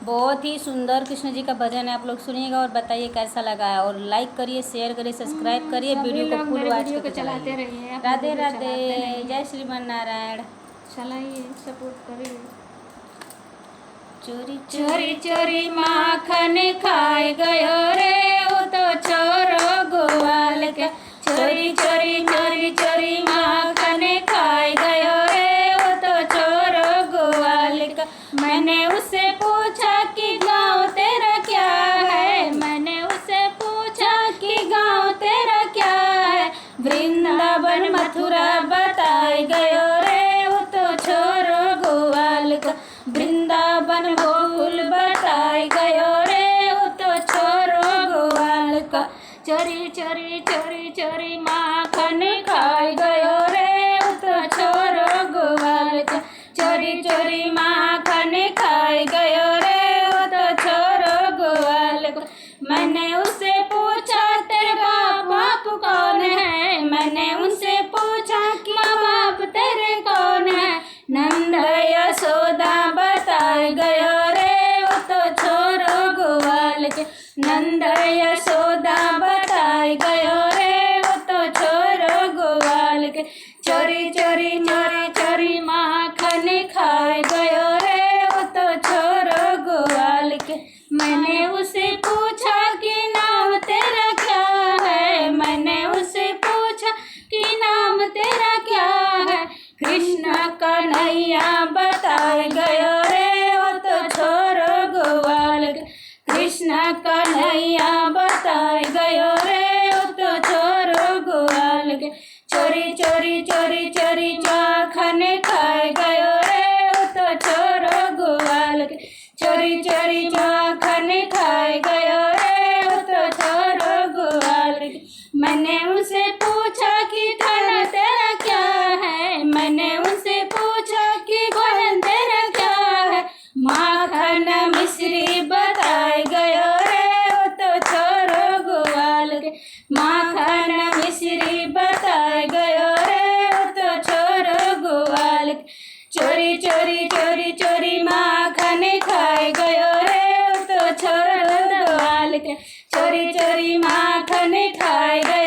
बहुत ही सुंदर कृष्ण जी का भजन है। आप लोग सुनिएगा और बताइए कैसा लगा है, और लाइक करिए, शेयर करिए, सब्सक्राइब करिए, वीडियो को फुल वॉच करके चलाते चलाइए। रहिए। राधे राधे, जय श्रीमान नारायण। चलाइए, सपोर्ट करिए। चोरी चोरी चोरी माखन खाए गयो रे वो तो छोरो गोवाल के। चोरी चोरी चोरी चोरी माखन खाए गयो रे वो तो छोरो गोवाल का। मैंने उससे पूछा कि गाँव तेरा क्या है, मैंने उससे पूछा कि गाँव तेरा क्या है। वृंदावन मथुरा बताए गयो रे वो तो छोरो गोवाल का। वृंदावन गोकुल बताए गयो रे वो तो छोरो गोवाल का। चोरी चोरी चोरी चोरी माखन खाए गयो रे वो तो छोरो गोवाल का। चोरी चोरी माखन खाए गयो रे वो तो छोरो गोवाल का। मैंने उससे पूछा तेरा बाप कौन है, मैंने उनसे पूछा कि माँ बाप तेरे कौन है। नंद यशोदा बताए गयो रे वो तो छोरो गोवाल के। नंद यशोदा बताए गयो रे वो तो छोरो गोवाल के। चोरी चोरी चोरी चोरी माखन खाए गयो रे वो तो छोरो गोवाल के। मैंने उसे पूछा कि नाम तेरा क्या है, मैंने उसे पूछा कि नाम तेरा क्या है। कृष्ण कन्हैया बताए गयो रे वो तो छोरो गोवाल के। कृष्ण कन्हैया बताए गयो रे वो तो छोरो गोवाल के। चोरी चोरी चोरी चोरी माखन खाए गयो रे वो तो छोरो गोवाल के। चोरी चोरी माखन खाए गयो रे वो तो छोरो गोवाल के। मैंने उनसे पूछा कि धन तेरा क्या है, मैंने उनसे पूछा कि भजन तेरा क्या है। माखन मिश्री बताए गयो रे वो तो छोरो गोवाल के। माखन मिश्री बताए गयो रे वो तो छोरो गोवाल के। चोरी चोरी चोरी चोरी माखन खाए गयो रे वो तो छोरो गोवाल के। चोरी चोरी माखन खाए गयो